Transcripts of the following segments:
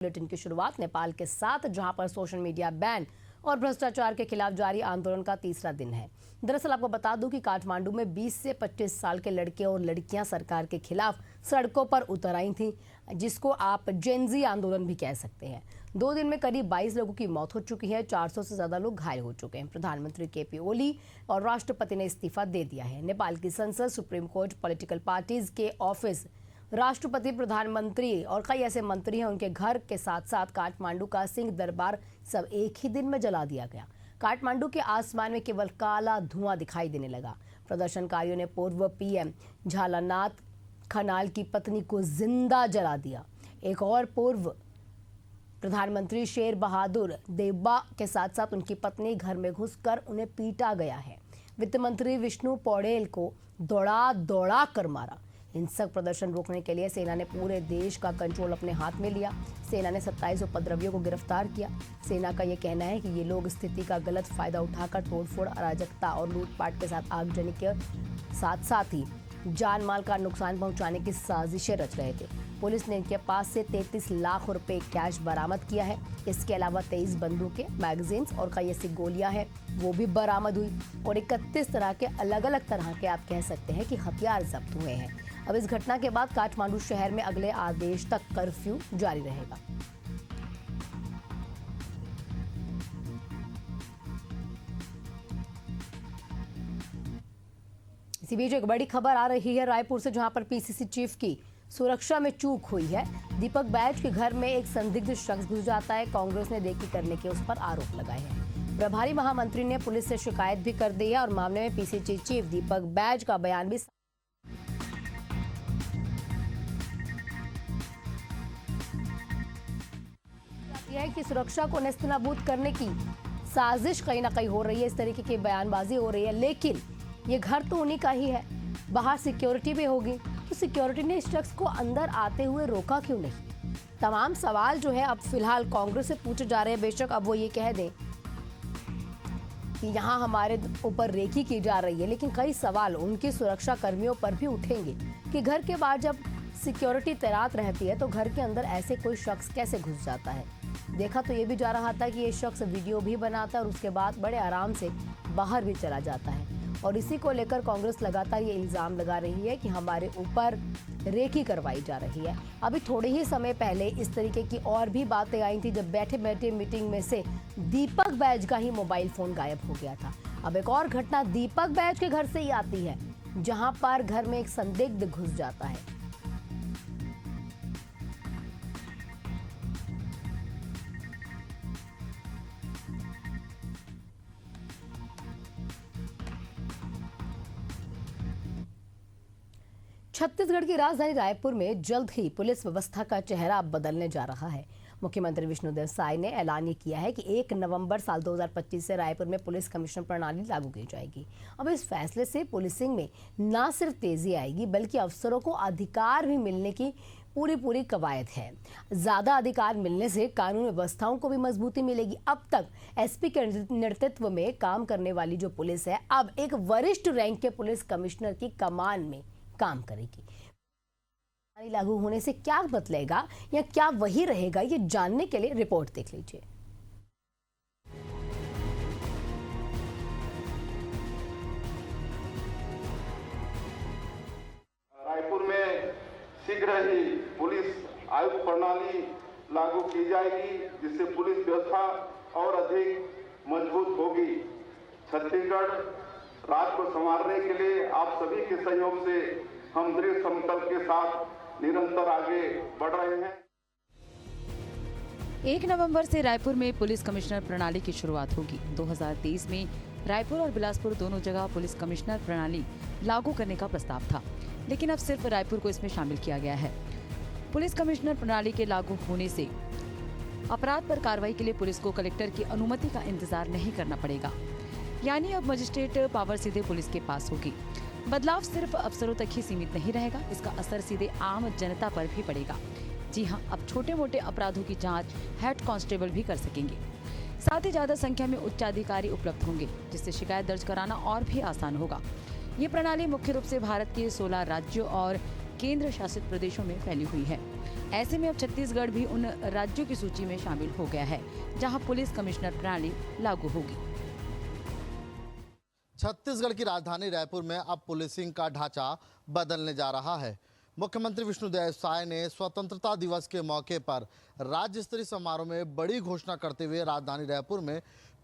Bulletin की शुरुआत नेपाल के साथ, जहां पर सोशल मीडिया बैन और भ्रष्टाचार के खिलाफ जारी आंदोलन का तीसरा दिन है। दरअसल आपको बता दूं कि काठमांडू में 20 से 25 साल के लड़के और लड़कियां सरकार के खिलाफ सड़कों पर उतर आई थीं, जिसको आप जेनजी आंदोलन भी कह सकते हैं। 2 दिन में करीब 22 लोगों की मौत हो चुकी है, 400 से ज्यादा लोग घायल हो चुके हैं। प्रधानमंत्री केपी ओली और राष्ट्रपति ने इस्तीफा दे दिया है। नेपाल की संसद, सुप्रीम कोर्ट, पॉलिटिकल पार्टीज के ऑफिस, राष्ट्रपति, प्रधानमंत्री और कई ऐसे मंत्री हैं, उनके घर के साथ साथ काठमांडू का सिंह दरबार सब एक ही दिन में जला दिया गया। काठमांडू के आसमान में केवल काला धुआं दिखाई देने लगा। प्रदर्शनकारियों ने पूर्व पीएम झालानाथ खनाल की पत्नी को जिंदा जला दिया। एक और पूर्व प्रधानमंत्री शेर बहादुर देब्बा के साथ साथ उनकी पत्नी घर में घुसकर उन्हें पीटा गया है। वित्त मंत्री विष्णु पौडेल को दौड़ा दौड़ा कर मारा। हिंसक प्रदर्शन रोकने के लिए सेना ने पूरे देश का कंट्रोल अपने हाथ में लिया। सेना ने 27 उपद्रवियों को गिरफ्तार किया। सेना का यह कहना है कि ये लोग स्थिति का गलत फायदा उठाकर तोड़फोड़, अराजकता और लूटपाट के साथ आगजनी के साथ साथ ही जान माल का नुकसान पहुंचाने की साजिशें रच रहे थे। पुलिस ने इनके पास से 33 लाख रुपए कैश बरामद किया है। इसके अलावा 23 बंदूकें, मैगजीन्स और कई ऐसी गोलियां हैं, वो भी बरामद हुई और 31 तरह के अलग अलग तरह के आप कह सकते हैं कि हथियार जब्त हुए हैं। अब इस घटना के बाद काठमांडू शहर में अगले आदेश तक कर्फ्यू जारी रहेगा। इसी बीच एक बड़ी खबर आ रही है रायपुर से, जहां पर पीसीसी चीफ की सुरक्षा में चूक हुई है। दीपक बैज के घर में एक संदिग्ध शख्स घुस जाता है। कांग्रेस ने रेकी करने के उस पर आरोप लगाए हैं। प्रभारी महामंत्री ने पुलिस से शिकायत भी कर दी है और मामले में पीसीसी चीफ दीपक बैज का बयान भी है कि सुरक्षा को नेस्तनाबूद करने की साजिश कहीं ना कहीं हो रही है। इस तरीके की बयानबाजी हो रही है, लेकिन ये घर तो उन्हीं का ही है, बाहर सिक्योरिटी भी होगी, तो सिक्योरिटी ने इस शख्स को अंदर आते हुए रोका क्यों नहीं? तमाम सवाल जो है अब फिलहाल कांग्रेस से पूछे जा रहे हैं। बेशक अब वो ये कह दें कि यहाँ हमारे ऊपर रेकी की जा रही है, लेकिन कई सवाल उनके सुरक्षा कर्मियों पर भी उठेंगे कि घर के बाहर जब सिक्योरिटी तैनात रहती है तो घर के अंदर ऐसे कोई शख्स कैसे घुस जाता है। देखा तो ये भी जा रहा था कि ये शख्स वीडियो भी बनाता है और उसके बाद बड़े आराम से बाहर भी चला जाता है। और इसी को लेकर कांग्रेस लगातार ये इल्जाम लगा रही है कि हमारे ऊपर रेकी करवाई जा रही है। अभी थोड़े ही समय पहले इस तरीके की और भी बातें आई थी, जब बैठे बैठे मीटिंग में से दीपक बैज का ही मोबाइल फोन गायब हो गया था। अब एक और घटना दीपक बैज के घर से ही आती है, जहां पर घर में एक संदिग्ध घुस जाता है। छत्तीसगढ़ की राजधानी रायपुर में जल्द ही पुलिस व्यवस्था का चेहरा बदलने जा रहा है। मुख्यमंत्री विष्णुदेव साय ने ऐलान ये किया है कि 1 नवंबर साल 2025 से रायपुर में पुलिस कमिश्नर प्रणाली लागू की जाएगी। अब इस फैसले से पुलिसिंग में न सिर्फ तेजी आएगी, बल्कि अफसरों को अधिकार भी मिलने की पूरी कवायद है। ज्यादा अधिकार मिलने से कानून व्यवस्थाओं को भी मजबूती मिलेगी। अब तक एसपी के नेतृत्व में काम करने वाली जो पुलिस है, अब एक वरिष्ठ रैंक के पुलिस कमिश्नर की कमान में काम करेगी। लागू होने से क्या बदलेगा या क्या वही रहेगा, ये जानने के लिए रिपोर्ट देख लीजिए। रायपुर में शीघ्र ही पुलिस आयुक्त प्रणाली लागू की जाएगी, जिससे पुलिस व्यवस्था और अधिक मजबूत होगी। छत्तीसगढ़ राज्य को संवारने के लिए आप सभी के सहयोग से हम दृढ़ संकल्प के साथ निरंतर आगे बढ़ रहे हैं। 1 नवंबर से रायपुर में पुलिस कमिश्नर प्रणाली की शुरुआत होगी। 2023 में रायपुर और बिलासपुर दोनों जगह पुलिस कमिश्नर प्रणाली लागू करने का प्रस्ताव था, लेकिन अब सिर्फ रायपुर को इसमें शामिल किया गया है। पुलिस कमिश्नर प्रणाली के लागू होने से अपराध पर कार्रवाई के लिए पुलिस को कलेक्टर की अनुमति का इंतजार नहीं करना पड़ेगा, यानी अब मजिस्ट्रेट पावर सीधे पुलिस के पास होगी। बदलाव सिर्फ अफसरों तक ही सीमित नहीं रहेगा, इसका असर सीधे आम जनता पर भी पड़ेगा। जी हां, अब छोटे मोटे अपराधों की जांच हेड कांस्टेबल भी कर सकेंगे। साथ ही ज्यादा संख्या में उच्चाधिकारी उपलब्ध होंगे, जिससे शिकायत दर्ज कराना और भी आसान होगा। ये प्रणाली मुख्य रूप से भारत के 16 राज्यों और केंद्र शासित प्रदेशों में फैली हुई है। ऐसे में अब छत्तीसगढ़ भी उन राज्यों की सूची में शामिल हो गया है जहां पुलिस कमिश्नर प्रणाली लागू होगी। छत्तीसगढ़ की राजधानी रायपुर में अब पुलिसिंग का ढांचा बदलने जा रहा है। मुख्यमंत्री विष्णुदेव साय ने स्वतंत्रता दिवस के मौके पर राज्य स्तरीय समारोह में बड़ी घोषणा करते हुए राजधानी रायपुर में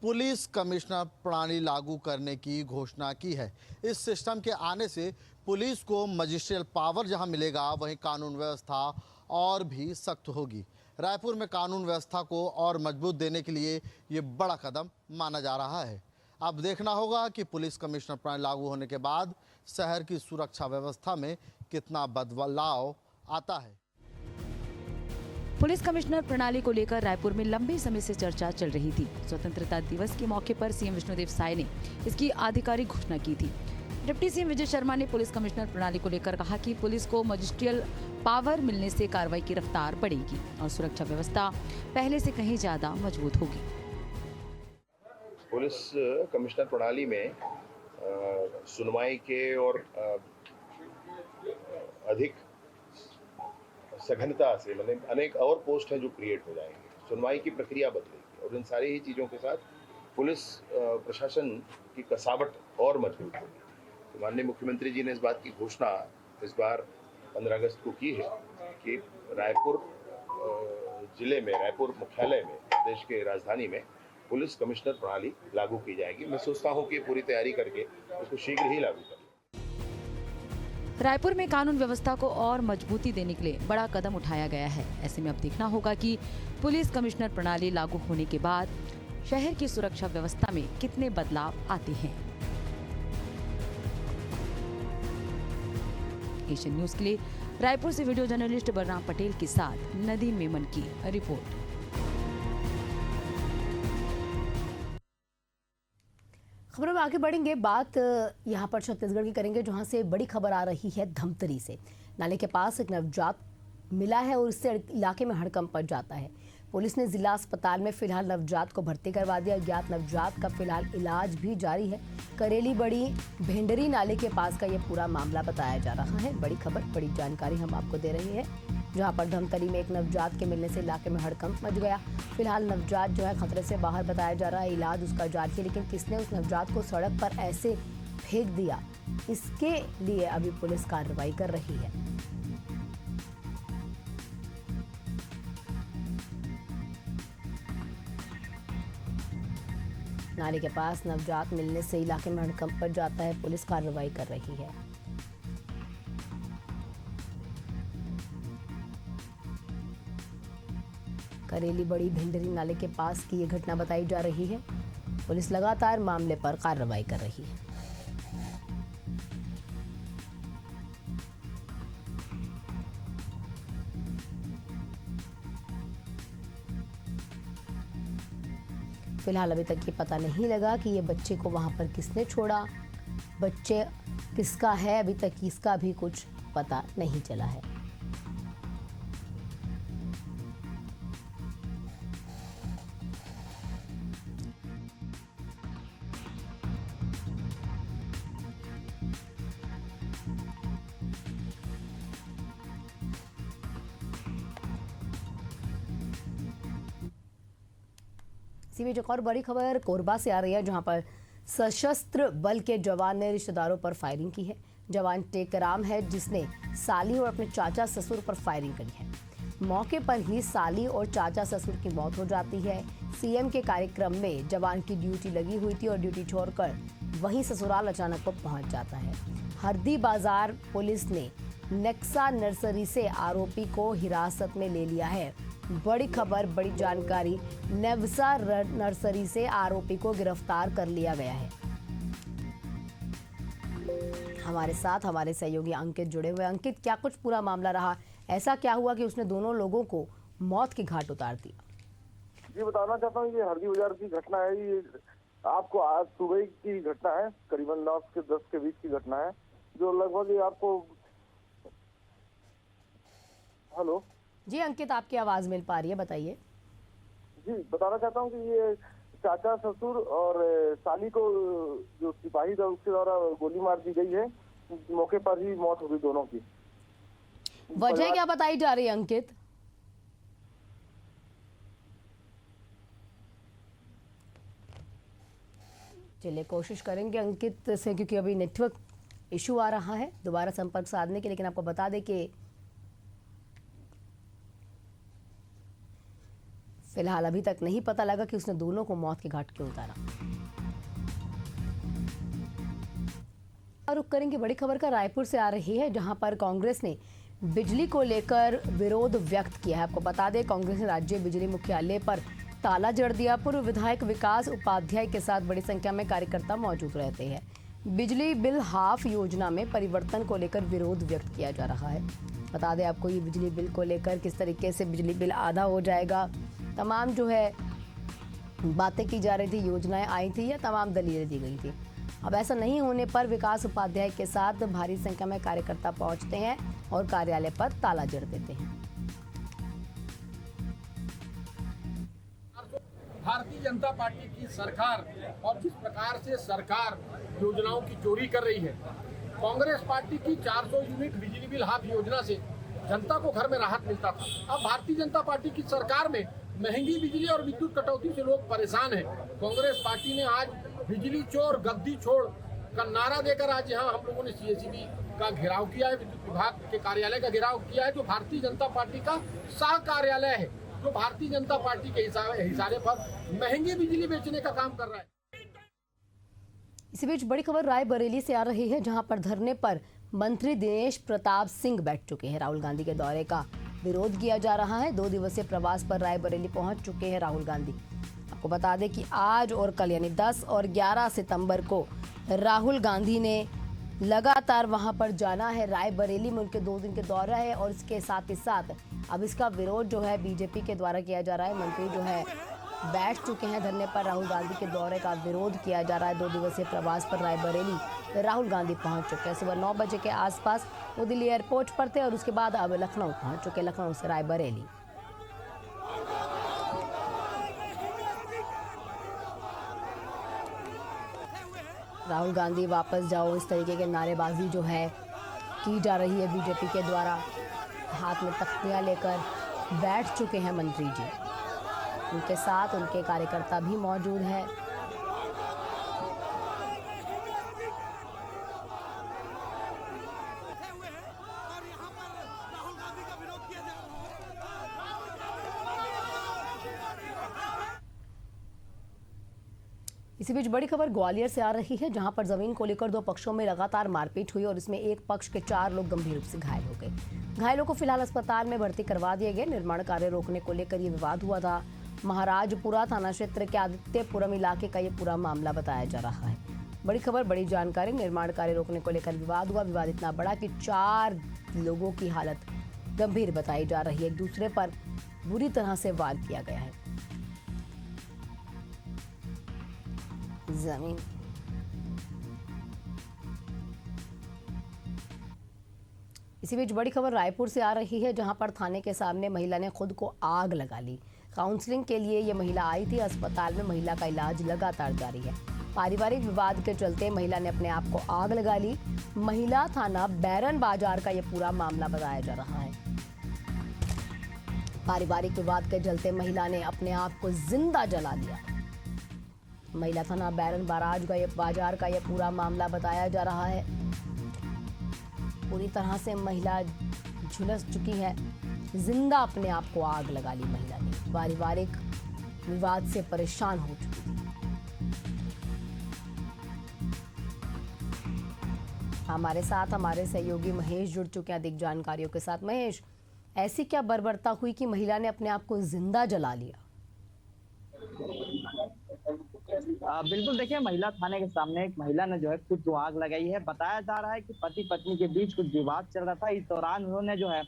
पुलिस कमिश्नर प्रणाली लागू करने की घोषणा की है। इस सिस्टम के आने से पुलिस को मजिस्ट्रियल पावर जहां मिलेगा, वहीं कानून व्यवस्था और भी सख्त होगी। रायपुर में कानून व्यवस्था को और मजबूत देने के लिए ये बड़ा कदम माना जा रहा है। अब देखना होगा कि पुलिस कमिश्नर प्रणाली लागू होने के बाद शहर की सुरक्षा व्यवस्था में कितना बदलाव आता है। पुलिस कमिश्नर प्रणाली को लेकर रायपुर में लंबे समय से चर्चा चल रही थी। स्वतंत्रता दिवस के मौके पर सीएम विष्णुदेव साय ने इसकी आधिकारिक घोषणा की थी। डिप्टी सीएम विजय शर्मा ने पुलिस कमिश्नर प्रणाली को लेकर कहा कि पुलिस को मजिस्ट्रियल पावर मिलने से कार्रवाई की रफ्तार बढ़ेगी और सुरक्षा व्यवस्था पहले से कहीं ज्यादा मजबूत होगी। पुलिस कमिश्नर प्रणाली में सुनवाई के और अधिक सघनता से मतलब अनेक और पोस्ट हैं जो क्रिएट हो जाएंगे, सुनवाई की प्रक्रिया बदलेगी और इन सारी ही चीज़ों के साथ पुलिस प्रशासन की कसावट और मजबूत होगी। तो माननीय मुख्यमंत्री जी ने इस बात की घोषणा इस बार 15 अगस्त को की है कि रायपुर जिले में, रायपुर मुख्यालय में, देश के राजधानी में पुलिस कमिश्नर प्रणाली लागू की जाएगी। मैं सोचता हूँ कि पूरी तैयारी करके उसको शीघ्र ही लागू करें। रायपुर में कानून व्यवस्था को और मजबूती देने के लिए बड़ा कदम उठाया गया है। ऐसे में अब देखना होगा कि पुलिस कमिश्नर प्रणाली लागू होने के बाद शहर की सुरक्षा व्यवस्था में कितने बदलाव आते हैं। एशियन न्यूज के लिए रायपुर से वीडियो जर्नलिस्ट बलराम पटेल के साथ नदीम मेमन की रिपोर्ट। खबरों में आगे बढ़ेंगे। बात यहाँ पर छत्तीसगढ़ की करेंगे, जहाँ से बड़ी खबर आ रही है धमतरी से। नाले के पास एक नवजात मिला है और इससे इलाके में हड़कंप मच जाता है। पुलिस ने जिला अस्पताल में फिलहाल नवजात को भर्ती करवा दिया। अज्ञात नवजात का फिलहाल इलाज भी जारी है। करेली बड़ी भेंडरी नाले के पास का ये पूरा मामला बताया जा रहा है। बड़ी खबर, बड़ी जानकारी हम आपको दे रहे हैं, जहां पर धमतरी में एक नवजात के मिलने से इलाके में हड़कंप मच गया। फिलहाल नवजात जो है खतरे से बाहर बताया जा रहा है, इलाज उसका जारी है। लेकिन किसने उस नवजात को सड़क पर ऐसे फेंक दिया, इसके लिए अभी पुलिस कार्रवाई कर रही है। नाले के पास नवजात मिलने से इलाके में हड़कंप मच जाता है। पुलिस कार्रवाई कर रही है। करेली बड़ी भिंडरी नाले के पास की ये घटना बताई जा रही है। पुलिस लगातार मामले पर कार्रवाई कर रही है। फिलहाल अभी तक ये पता नहीं लगा कि ये बच्चे को वहां पर किसने छोड़ा, बच्चे किसका है, अभी तक इसका भी कुछ पता नहीं चला है। इसी बीच एक और बड़ी खबर कोरबा से आ रही है, जहां पर सशस्त्र बल के जवान ने रिश्तेदारों पर फायरिंग की है। जवान टेकराम है जिसने साली और अपने चाचा ससुर पर फायरिंग करी है। मौके पर ही साली और चाचा ससुर की मौत हो जाती है। सीएम के कार्यक्रम में जवान की ड्यूटी लगी हुई थी और ड्यूटी छोड़कर वहीं ससुराल अचानक वो पहुंच जाता है। हरदी बाजार पुलिस ने नेक्सा नर्सरी से आरोपी को हिरासत में ले लिया है। बड़ी खबर, बड़ी जानकारी, नेवसा नर्सरी से आरोपी को गिरफ्तार कर लिया गया है। हमारे साथ हमारे सहयोगी अंकित जुड़े हुए। अंकित, क्या कुछ पूरा मामला रहा? ऐसा क्या हुआ कि उसने दोनों लोगों को मौत की घाट उतार दिया? जी बताना चाहता हूँ, ये हरदी बाजार की घटना है। ये आपको आज सुबह की घटना है, करीबन 9 से 10 के बीच की घटना है, जो लगभग आपको। हेलो जी अंकित, आपकी आवाज मिल पा रही है, बताइए। जी बताना चाहता हूँ कि ये चाचा ससुर और साली को जो सिपाही था उसके द्वारा गोली मार दी गई है। मौके पर ही मौत हो गई दोनों की। वजह क्या बताई जा रही है अंकित? चलिए कोशिश करेंगे अंकित से, क्योंकि अभी नेटवर्क इशू आ रहा है दोबारा संपर्क साधने के, लेकिन आपको बता दें कि फिलहाल अभी तक नहीं पता लगा कि उसने दोनों को मौत के घाट क्यों उतारा। रुख करेंगे बड़ी खबर का, रायपुर से आ रही है, जहां पर कांग्रेस ने बिजली को लेकर विरोध व्यक्त किया है। आपको बता दें कांग्रेस ने राज्य बिजली मुख्यालय पर ताला जड़ दिया। पूर्व विधायक विकास उपाध्याय के साथ बड़ी संख्या में कार्यकर्ता मौजूद रहते हैं। बिजली बिल हाफ योजना में परिवर्तन को लेकर विरोध व्यक्त किया जा रहा है। बता दें आपको ये बिजली बिल को लेकर किस तरीके से बिजली बिल आधा हो जाएगा, तमाम जो है बातें की जा रही थी, योजनाएं आई थी या तमाम दलीलें दी गई थी। अब ऐसा नहीं होने पर विकास उपाध्याय के साथ भारी संख्या में कार्यकर्ता पहुंचते हैं और कार्यालय पर ताला जड़ देते हैं। भारतीय जनता पार्टी की सरकार और जिस प्रकार से सरकार योजनाओं की चोरी कर रही है, कांग्रेस पार्टी की 400 यूनिट बिजली बिल हाफ योजना से जनता को घर में राहत मिलता था। अब भारतीय जनता पार्टी की सरकार में महंगी बिजली और विद्युत कटौती से लोग परेशान हैं। कांग्रेस पार्टी ने आज बिजली चोर गद्दी छोड़ का नारा देकर आज यहाँ हम लोगों ने सीएसईबी का घेराव किया है, विद्युत विभाग के कार्यालय का घेराव किया है, जो भारतीय जनता पार्टी का सह कार्यालय है, जो भारतीय जनता पार्टी के इशारे पर महंगी बिजली बेचने का काम कर रहा है। इसी बीच बड़ी खबर रायबरेली से आ रही है, जहां पर धरने पर मंत्री दिनेश प्रताप सिंह बैठ चुके हैं। राहुल गांधी के दौरे का विरोध किया जा रहा है। 2 दिवसीय प्रवास पर रायबरेली पहुंच चुके हैं राहुल गांधी। आपको बता दें कि आज और कल यानी 10 और 11 सितंबर को राहुल गांधी ने लगातार वहां पर जाना है। रायबरेली में उनके 2 दिन के दौरा है और इसके साथ ही साथ अब इसका विरोध जो है बीजेपी के द्वारा किया जा रहा है। मंत्री जो है बैठ चुके हैं धरने पर, राहुल गांधी के दौरे का विरोध किया जा रहा है। 2 दिवसीय प्रवास पर रायबरेली राहुल गांधी पहुंच चुके हैं। सुबह 9 बजे के आसपास वो दिल्ली एयरपोर्ट पर थे और उसके बाद अब लखनऊ पहुंच चुके, लखनऊ से रायबरेली। राहुल गांधी वापस जाओ, इस तरीके के नारेबाजी जो है की जा रही है बीजेपी के द्वारा। हाथ में तख्तियां लेकर बैठ चुके हैं मंत्री जी, उनके साथ उनके कार्यकर्ता भी मौजूद हैं। इसी बीच बड़ी खबर ग्वालियर से आ रही है, जहां पर जमीन को लेकर 2 पक्षों में लगातार मारपीट हुई और इसमें एक पक्ष के 4 लोग गंभीर रूप से घायल हो गए। घायलों को फिलहाल अस्पताल में भर्ती करवा दिए गए। निर्माण कार्य रोकने को लेकर ये विवाद हुआ था। महाराजपुरा थाना क्षेत्र के आदित्यपुरम इलाके का ये पूरा मामला बताया जा रहा है। बड़ी खबर, बड़ी जानकारी। निर्माण कार्य रोकने को लेकर विवाद हुआ। विवाद इतना बड़ा कि 4 लोगों की हालत गंभीर बताई जा रही है। एक दूसरे पर बुरी तरह से वार किया गया है। जमीन इसी बीच बड़ी खबर रायपुर से आ रही है, जहां पर थाने के सामने महिला ने खुद को आग लगा ली। काउंसलिंग के लिए ये महिला आई थी। अस्पताल में महिला का इलाज लगातार जारी है। पारिवारिक विवाद के चलते महिला ने अपने आप को आग लगा ली। महिला थाना बैरन बाजार का ये पूरा मामला बताया जा रहा है। पारिवारिक विवाद के चलते महिला ने अपने आप को जिंदा जला लिया। महिला थाना बैरन बाजार का ये पूरा मामला बताया जा रहा है। पूरी तरह से महिला झुलस चुकी है, जिंदा अपने आप को आग लगा ली महिला ने। पारिवारिक विवाद से परेशान हो चुकी थी। हमारे साथ हमारे सहयोगी महेश जुड़ चुके हैं अधिक जानकारियों के साथ। महेश, ऐसी क्या बर्बरता हुई कि महिला ने अपने आप को जिंदा जला लिया? बिल्कुल, देखिए महिला थाने के सामने एक महिला ने जो है खुद को आग लगाई है। बताया जा रहा है कि पति पत्नी के बीच कुछ विवाद चल रहा था। इस दौरान उन्होंने जो है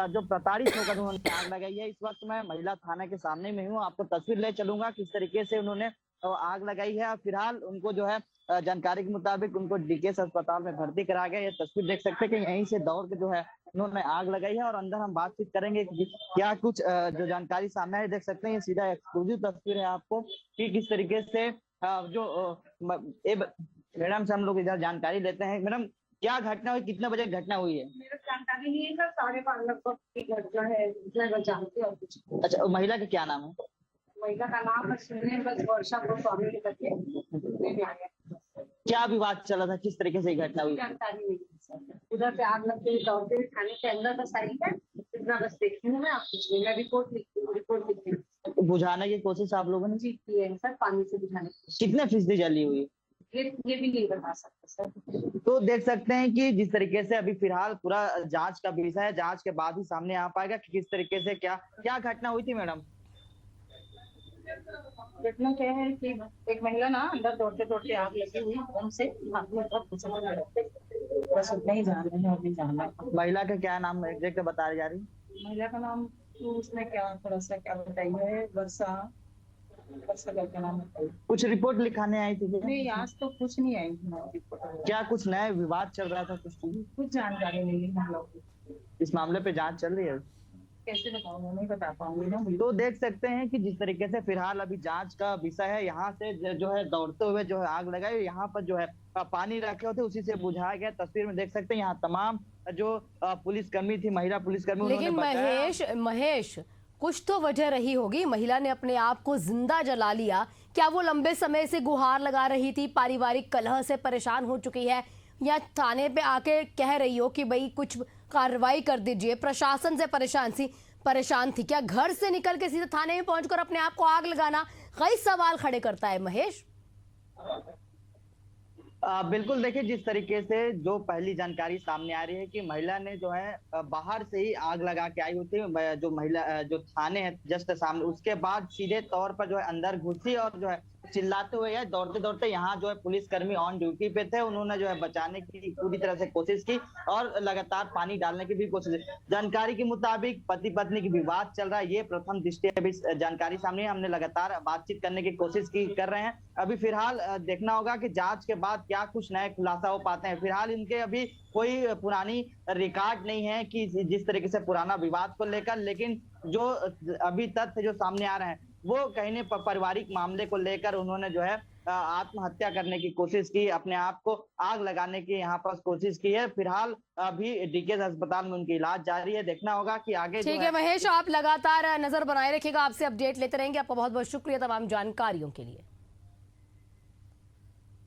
जो प्रताड़ित होकर उन्होंने आग लगाई है। इस वक्त मैं महिला थाने के सामने में हूँ, आपको तस्वीर ले चलूंगा किस तरीके से उन्होंने आग लगाई है। फिलहाल उनको जो है जानकारी के मुताबिक उनको डीकेएस अस्पताल में भर्ती करा गया। ये तस्वीर देख सकते हैं कि यहीं से दौड़ के जो है उन्होंने आग लगाई है और अंदर हम बातचीत करेंगे कि क्या कुछ जो जानकारी सामने है। देख सकते हैं ये सीधा एक्सक्लूसिव तस्वीर है आपको कि किस तरीके से जो मैडम से हम लोग इधर जानकारी लेते हैं। मैडम, क्या घटना हुई, कितने बजे घटना हुई है? मेरा जानकारी नहीं है सर, 5:30 लगभग की घटना है, इतना बस जानते हैं और कुछ। अच्छा, महिला का क्या नाम है? महिला का नाम बस सुने, बस वर्षा गोस्वामी के करके लेने आए। क्या विवाद चला था, किस तरीके से ये घटना हुई? जानकारी नहीं है सर, उधर से आग लगते हुए दौड़ते हुए थाने के अंदर बस आई है, इतना बस देखी हूँ मैं। आप कुछ नहीं, मैं रिपोर्ट लिखती हूँ। बुझाने की कोशिश आप लोगों ने जी की है सर, पानी से बुझाने की। कितने फीसदी जली हुई है? ये भी नहीं बता सकते सर। तो देख सकते हैं कि जिस तरीके से अभी फिलहाल पूरा जांच का विषय है, जांच के बाद ही सामने आ पाएगा कि किस तरीके से क्या क्या घटना हुई थी। मैडम, घटना क्या है कि एक महिला ना अंदर दौड़ते दौड़ते आग लगी हुई एकदम से, बस उतना ही जान रहे हैं, और नहीं जाना है। महिला का क्या नाम एग्जैक्ट बता जा रही? महिला का नाम तो उसने क्या थोड़ा सा क्या बताइए है, वर्षा का नाम बताइए। कुछ रिपोर्ट लिखाने आई थी क्या? नहीं, आज तो कुछ नहीं आई रिपोर्ट। क्या कुछ नया विवाद चल रहा था? कुछ जानकारी नहीं है हम लोग को। इस मामले पे जांच चल रही है। कैसे बताऊंगा, नहीं बता पाऊंगी ना। तो देख सकते हैं कि जिस तरीके से फिलहाल अभी जांच का विषय है, यहाँ से जो है दौड़ते हुए जो है आग लगाई, यहाँ पर जो है पानी रखे होते उसी से बुझाया गया। तस्वीर में देख सकते हैं यहाँ तमाम जो पुलिसकर्मी थी, महिला पुलिसकर्मी, लेकिन महेश कुछ तो वजह रही होगी। महिला ने अपने आप को जिंदा जला लिया। क्या वो लंबे समय से गुहार लगा रही थी, पारिवारिक कलह से परेशान हो चुकी है, या थाने पे आके कह रही हो कि भाई कुछ कार्रवाई कर दीजिए, प्रशासन से परेशान थी? क्या घर से निकल के सीधे थाने में पहुंचकर अपने आप को आग लगाना कई सवाल खड़े करता है महेश। बिल्कुल, देखिए जिस तरीके से जो पहली जानकारी सामने आ रही है कि महिला ने जो है बाहर से ही आग लगा के आई हुई थी, जो महिला जो थाने है जस्ट सामने, उसके बाद सीधे तौर पर जो है अंदर घुसी और जो है चिल्लाते हुए या दौड़ते दौड़ते यहाँ जो है पुलिसकर्मी ऑन ड्यूटी पे थे, उन्होंने जो है बचाने की पूरी तरह से कोशिश की और लगातार पानी डालने की भी कोशिश की। जानकारी के मुताबिक पति पत्नी की विवाद चल रहा है, ये प्रथम दृष्टया अभी जानकारी सामने है। हमने लगातार बातचीत करने की कोशिश कर रहे हैं। अभी फिलहाल देखना होगा कि जांच के बाद क्या कुछ नए खुलासा हो पाते हैं। फिलहाल इनके अभी कोई पुरानी रिकॉर्ड नहीं है कि जिस तरीके से पुराना विवाद को लेकर, लेकिन जो अभी तथ्य जो सामने आ रहे हैं वो कहीं न पारिवारिक मामले को लेकर उन्होंने जो है आत्महत्या करने की कोशिश की, अपने आप को आग लगाने की यहाँ पर कोशिश की है। फिलहाल अभी डीकेएस अस्पताल में उनकी इलाज जारी है। देखना होगा कि आगे। ठीक है महेश, आप लगातार नजर बनाए रखिएगा, आपसे अपडेट लेते रहेंगे। आपका बहुत बहुत शुक्रिया तमाम जानकारियों के लिए।